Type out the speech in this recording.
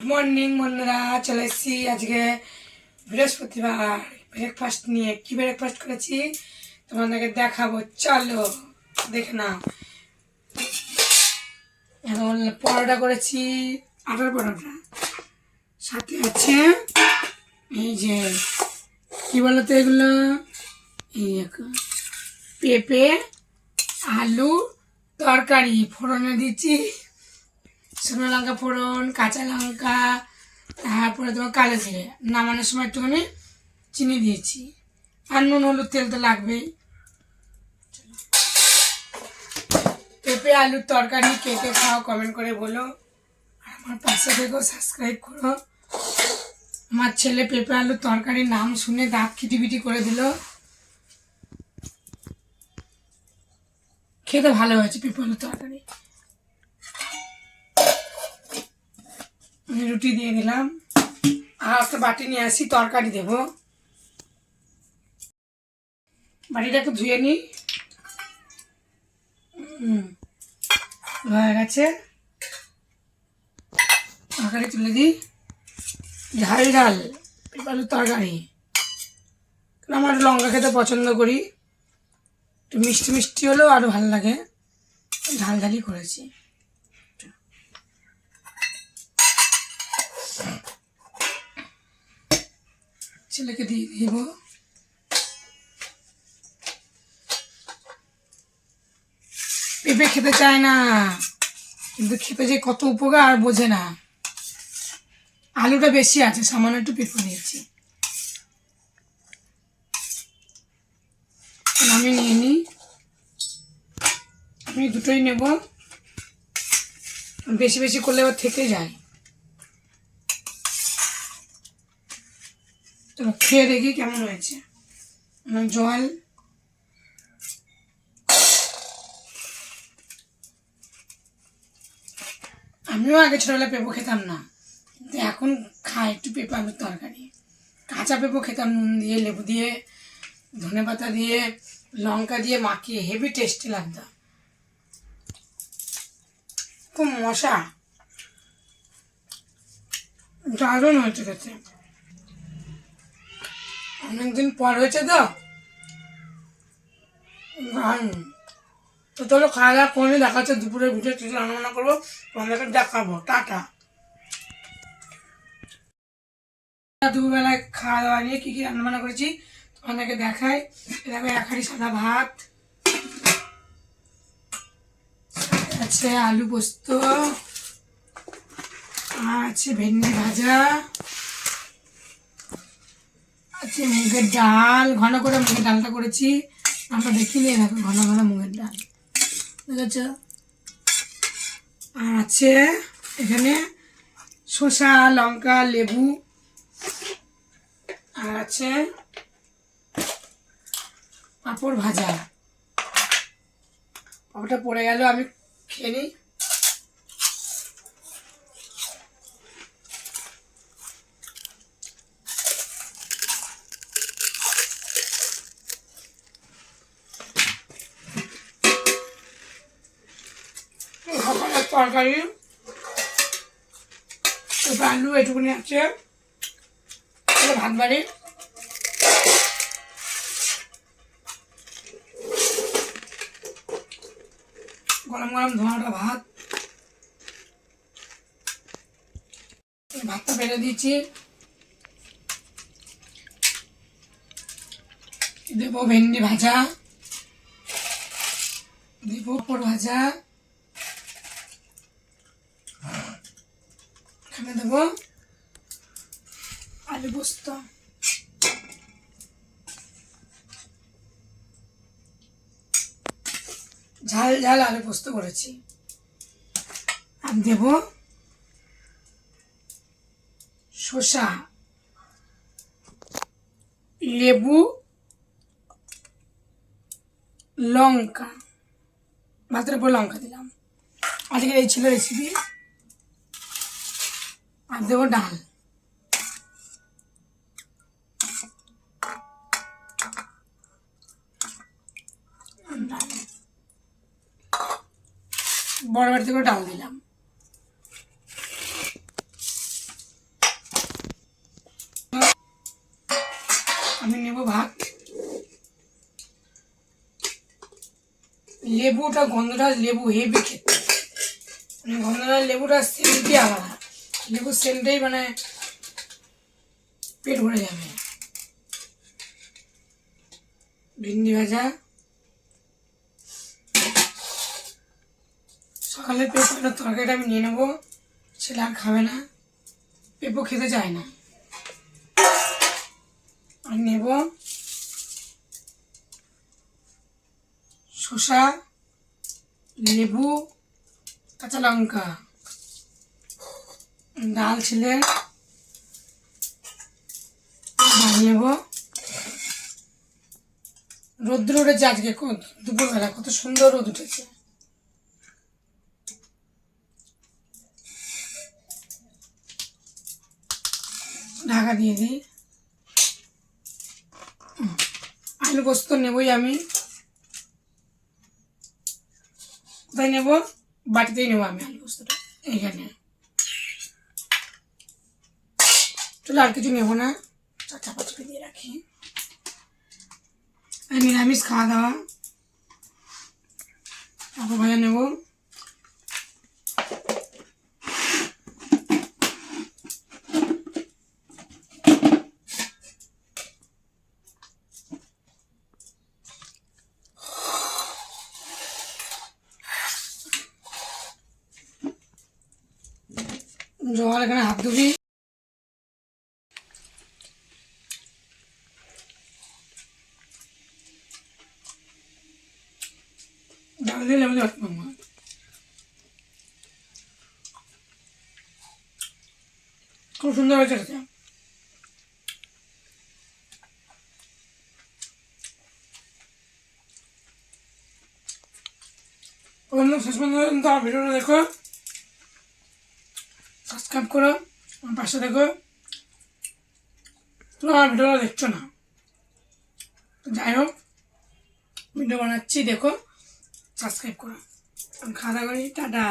Morning বন্ধুরা, চলে এসেছি আজকে বৃহস্পতিবার। ব্রেকফাস্ট নিয়ে কি ব্রেকফাস্ট করেছি তোমাদেরকে দেখাবো, চলো দেখে নাও। এখন পরোটা করেছি, আটার পরোটা, সাথে আছে এই যে কি বলতো এগুলো, এই পেঁপে আলু তরকারি ফোড়নে দিচ্ছি, শুকনো লঙ্কা ফোড়ন, কাঁচা লঙ্কা, তারপরে তোমার কালো জিরে, নামানোর সময় একটুখানি চিনি দিয়েছি, আর নুন হলুদ তেল তো লাগবেই। পেঁপে আলুর তরকারি কে কে খাও কমেন্ট করে বলো, আর আমার পাশে থেকেও সাবস্ক্রাইব করো। আমার ছেলে পেঁপে আলুর তরকারির নাম শুনে দাঁত খিটিপিটি করে দিল। খেতে ভালো হয়েছে পেঁপে আলুর তরকারি। রুটি দিয়ে দিলাম, আর একটা বাটি নিয়ে আসি, তরকারি দেবো। বাটিটা একটু ধুয়ে নিই, হয়ে গেছে। তরকারি তুলে দিই, ঝাল ঝাল পেঁপে আলুর তরকারি। আমার লঙ্কা খেতে পছন্দ করি, একটু মিষ্টি মিষ্টি হলেও আরও ভালো লাগে, ঝাল ঝালই করেছি। ছেলেকে দিয়ে দিব। পেঁপে খেতে চায় না, কিন্তু খেতে যে কত উপকার বোঝে না। আলুটা বেশি আছে, সামান্য একটু পেঁপে দিয়েছি। আমি নিয়ে নিই, আমি দুটোই নেব, বেশি বেশি করলে আবার থেকে যায়। চলো খেয়ে দেখি কেমন হয়েছে। জল, আমিও আগে ছোটবেলায় পেঁপো খেতাম না, কিন্তু এখন খাই একটু পেঁপে আলুর তরকারি। কাঁচা পেঁপো খেতাম নুন দিয়ে, লেবু দিয়ে, ধনে পাতা দিয়ে, লঙ্কা দিয়ে মাখিয়ে, হেভি টেস্টি লাগতো। খুব মশা, দারুণ হয়েছে খেতে। অনেকদিন পর হয়েছে তো, তো চলো খাওয়া দাওয়া করে দেখা যাচ্ছে দুপুরের ভিডিও কিছু রান্না করবো, তোমাদেরকে দেখাবো। টাটা। দুপুরবেলায় খাওয়া দাওয়া নিয়ে কী কী রান্নাবান্না করেছি তোমাদেরকে দেখাই। এরকম এক হাঁড়ি সাদা ভাত আছে, আলু পোস্ত, আর আছে ভেন্ডি ভাজা, আছে মুগের ডাল, ঘন করে মুগের ডালটা করেছি, আমরা দেখিনি, দেখো ঘন ঘন মুগের ডাল দেখেছ। আর আছে এখানে শসা, লঙ্কা, লেবু, আর আছে পাঁপড় ভাজা। পাঁপড়টা পড়ে গেল, আমি খেয়ে নিই। তরকারি আলু এটুকুনি আছে, ভাত বাড়ি, গরম গরম ধোঁয়াটা ভাত, ভাতটা বেড়ে দিয়েছি, দেবো ভেন্ডি ভাজা, দেবো পাঁপড় ভাজা, এখানে দেবো আলু পোস্ত, ঝাল ঝাল আলু পোস্ত করেছি, আর দেব শসা, লেবু, লঙ্কা, ভাতের উপর লঙ্কা দিলাম। আজকে এই ছিল রেসিপি। আর দেবো ডাল, বড় বাড়ি থেকে ডাল দিলাম। লেবুটা গন্ধরাজ লেবু হেভি খেতে, মানে গন্ধরাজ লেবুটা সেন্টই আলাদা, লেবুর সেন্টেই মানে পেট ভরে যাবে। ভিন্ডি ভাজা, সকালের পেঁপের তরকারিটা আমি নিয়ে নেবো, ছেলে আর খাবে না, পেঁপো খেতে চায় না। আর নেব শসা, লেবু, কাঁচা লঙ্কা, ডাল ছিলে ডাল নেব। রোদ্র উঠেছে আজকে, দুপুরবেলা কত সুন্দর রোদ উঠেছে। ঢাকা দিয়ে দিই। আলু পোস্ত নেবই আমি, কোথায় নেব, বাটিতেই নেবো আমি আলু পোস্তটা, এইখানে। চলো আর কিছু নেবো না, চাপা চাপি দিয়ে রাখি। আর নিরামিষ খাওয়া দাওয়া, তারপর ভাজা নেবো। জল এখানে হাত ধুবি। ডাল দিয়ে লেবু দিয়ে খুব সুন্দর হয়েছে এটা। শেষ পর্যন্ত আমার ভিডিওটা দেখো, সাবস্ক্রাইব করো, আমার পাশে দেখো। তুমি আমার ভিডিওটা দেখছো না, যাই হোক ভিডিও বানাচ্ছি দেখো, সাবস্ক্রাইব করো। আমি খাওয়া দাওয়া করি, টাটা।